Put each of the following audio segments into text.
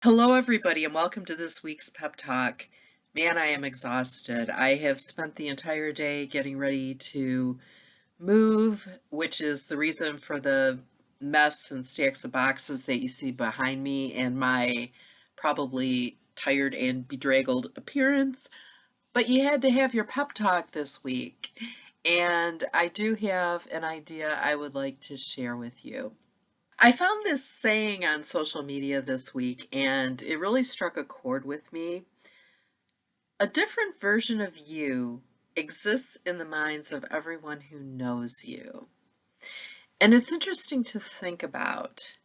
Hello, everybody, and welcome to this week's Pep Talk. Man, I am exhausted. I have spent the entire day getting ready to move, which is the reason for the mess and stacks of boxes that you see behind me and my probably tired and bedraggled appearance. But you had to have your pep talk this week, and I do have an idea I would like to share with you. I found this saying on social media this week, and it really struck a chord with me. A different version of you exists in the minds of everyone who knows you. And it's interesting to think about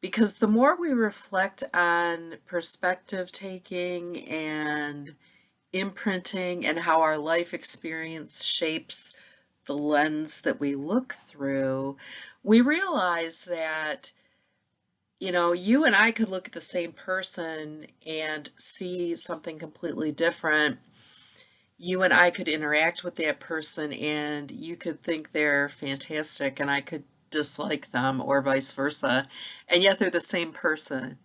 because the more we reflect on perspective taking and imprinting and how our life experience shapes the lens that we look through, we realize that you and I could look at the same person and see something completely different. You and I could interact with that person and you could think they're fantastic and I could dislike them or vice versa. And yet they're the same person.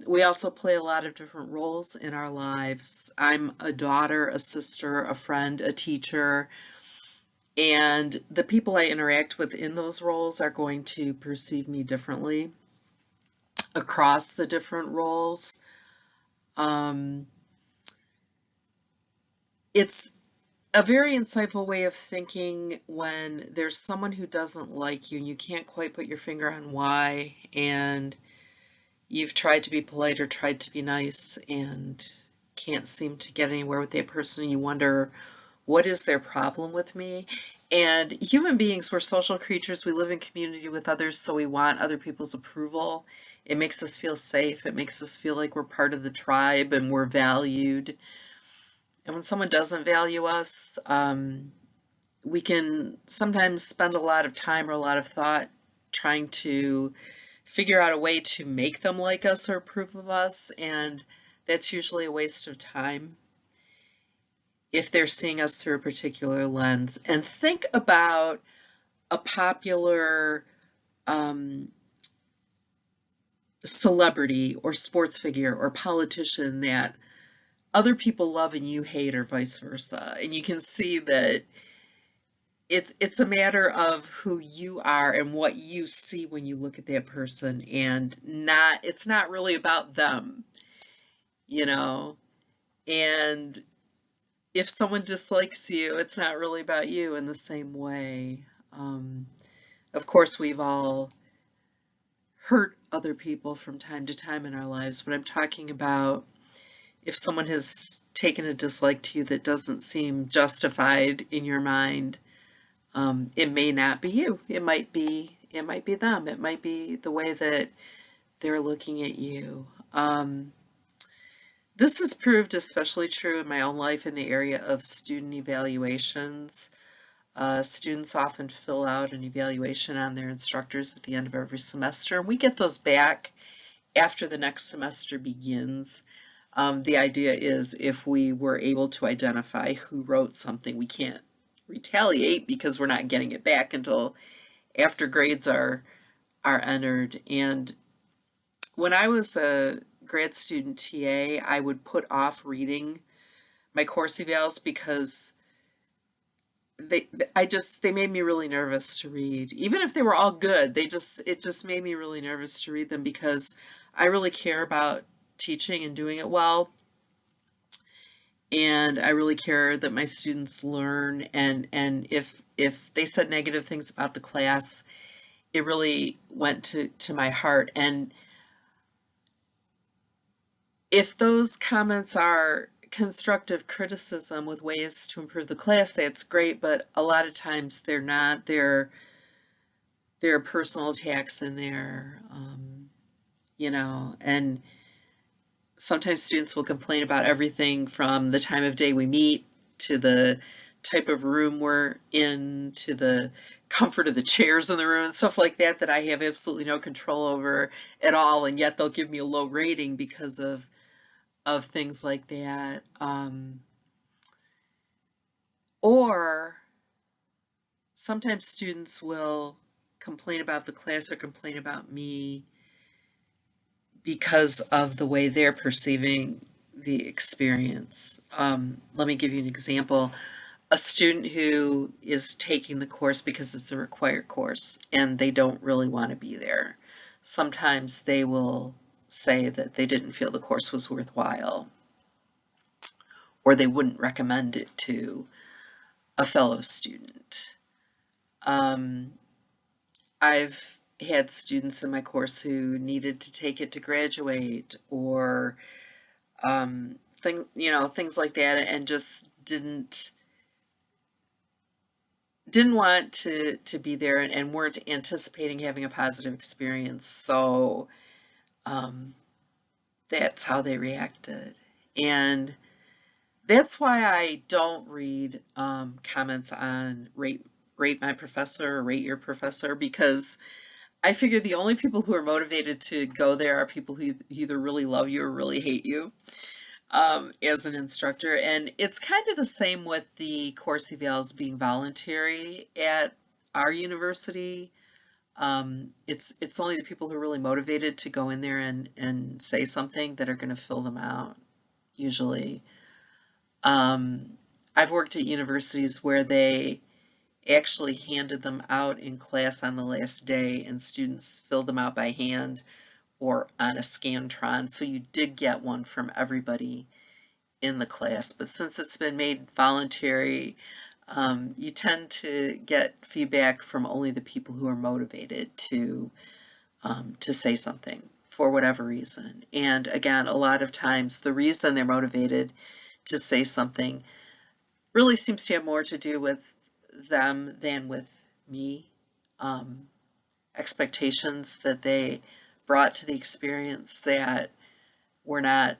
We also play a lot of different roles in our lives. I'm a daughter, a sister, a friend, a teacher, and the people I interact with in those roles are going to perceive me differently across the different roles. Um, it's a very insightful way of thinking when there's someone who doesn't like you and you can't quite put your finger on why, and you've tried to be polite or tried to be nice and can't seem to get anywhere with that person, and you wonder, what is their problem with me? And human beings, we're social creatures. We live in community with others, so we want other people's approval. It makes us feel safe. It makes us feel like we're part of the tribe and we're valued. And when someone doesn't value us, we can sometimes spend a lot of time or a lot of thought trying to figure out a way to make them like us or approve of us, and that's usually a waste of time if they're seeing us through a particular lens. And think about a popular um, celebrity or sports figure or politician that other people love and you hate, or vice versa. And you can see that it's a matter of who you are and what you see when you look at that person, and it's not really about them, you know. And if someone dislikes you, it's not really about you in the same way. Of course, we've all hurt other people from time to time in our lives, but I'm talking about if someone has taken a dislike to you that doesn't seem justified in your mind. It may not be you. It might be them. It might be the way that they're looking at you. This has proved especially true in my own life in the area of student evaluations. Students often fill out an evaluation on their instructors at the end of every semester, and we get those back after the next semester begins. The idea is if we were able to identify who wrote something, we can't retaliate because we're not getting it back until after grades are entered. And when I was a grad student TA, I would put off reading my course evals because they made me really nervous to read. Even if they were all good, it just made me really nervous to read them because I really care about teaching and doing it well. And I really care that my students learn, and if they said negative things about the class, it really went to my heart. And if those comments are constructive criticism with ways to improve the class, that's great, but a lot of times they're not. There are personal attacks in there, and sometimes students will complain about everything from the time of day we meet to the type of room we're in to the comfort of the chairs in the room and stuff like that I have absolutely no control over at all, and yet they'll give me a low rating because of things like that. Or sometimes students will complain about the class or complain about me because of the way they're perceiving the experience. Let me give you an example. A student who is taking the course because it's a required course and they don't really want to be there. Sometimes they will say that they didn't feel the course was worthwhile, or they wouldn't recommend it to a fellow student. I've had students in my course who needed to take it to graduate, or things like that, and just didn't want to be there, and weren't anticipating having a positive experience. So that's how they reacted. And that's why I don't read comments on rate my professor or rate your professor, because I figure the only people who are motivated to go there are people who either really love you or really hate you as an instructor. And it's kind of the same with the course evals being voluntary at our university. It's only the people who are really motivated to go in there and say something that are going to fill them out, usually. I've worked at universities where they actually handed them out in class on the last day, and students filled them out by hand or on a Scantron, so you did get one from everybody in the class. But since it's been made voluntary, you tend to get feedback from only the people who are motivated to say something for whatever reason. And again, a lot of times the reason they're motivated to say something really seems to have more to do with them than with me. Expectations that they brought to the experience that were not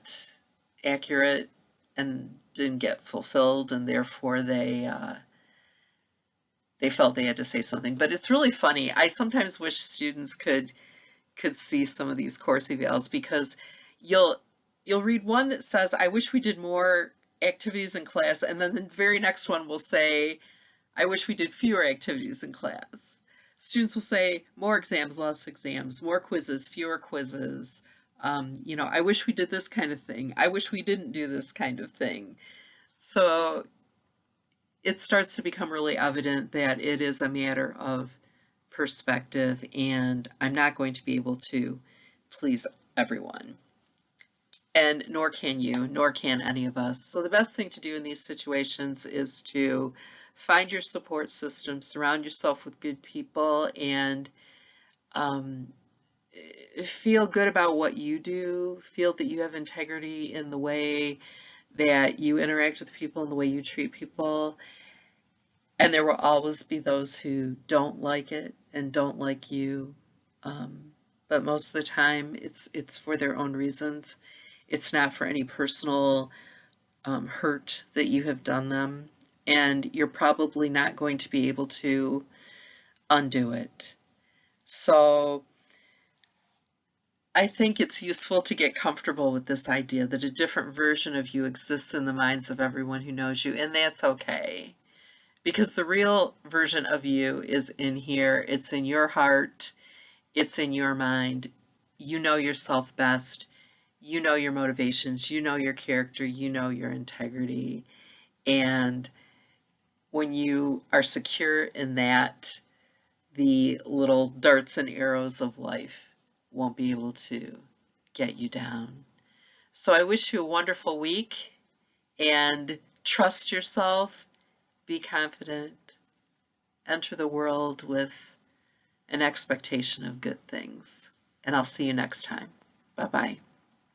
accurate and didn't get fulfilled, and therefore they felt they had to say something. But it's really funny. I sometimes wish students could see some of these course evals, because you'll read one that says, I wish we did more activities in class, and then the very next one will say, I wish we did fewer activities in class. Students will say more exams, less exams, more quizzes, fewer quizzes. I wish we did this kind of thing. I wish we didn't do this kind of thing. So it starts to become really evident that it is a matter of perspective, and I'm not going to be able to please everyone. And nor can you, nor can any of us. So the best thing to do in these situations is to find your support system, surround yourself with good people, and feel good about what you do. Feel that you have integrity in the way that you interact with people and the way you treat people. And there will always be those who don't like it and don't like you. But most of the time it's for their own reasons. It's not for any personal hurt that you have done them. And you're probably not going to be able to undo it. So I think it's useful to get comfortable with this idea that a different version of you exists in the minds of everyone who knows you, and that's okay. Because the real version of you is in here. It's in your heart. It's in your mind. You know yourself best. You know your motivations. You know your character. You know your integrity. And when you are secure in that, the little darts and arrows of life won't be able to get you down. So I wish you a wonderful week, and trust yourself, be confident, enter the world with an expectation of good things. And I'll see you next time. Bye-bye.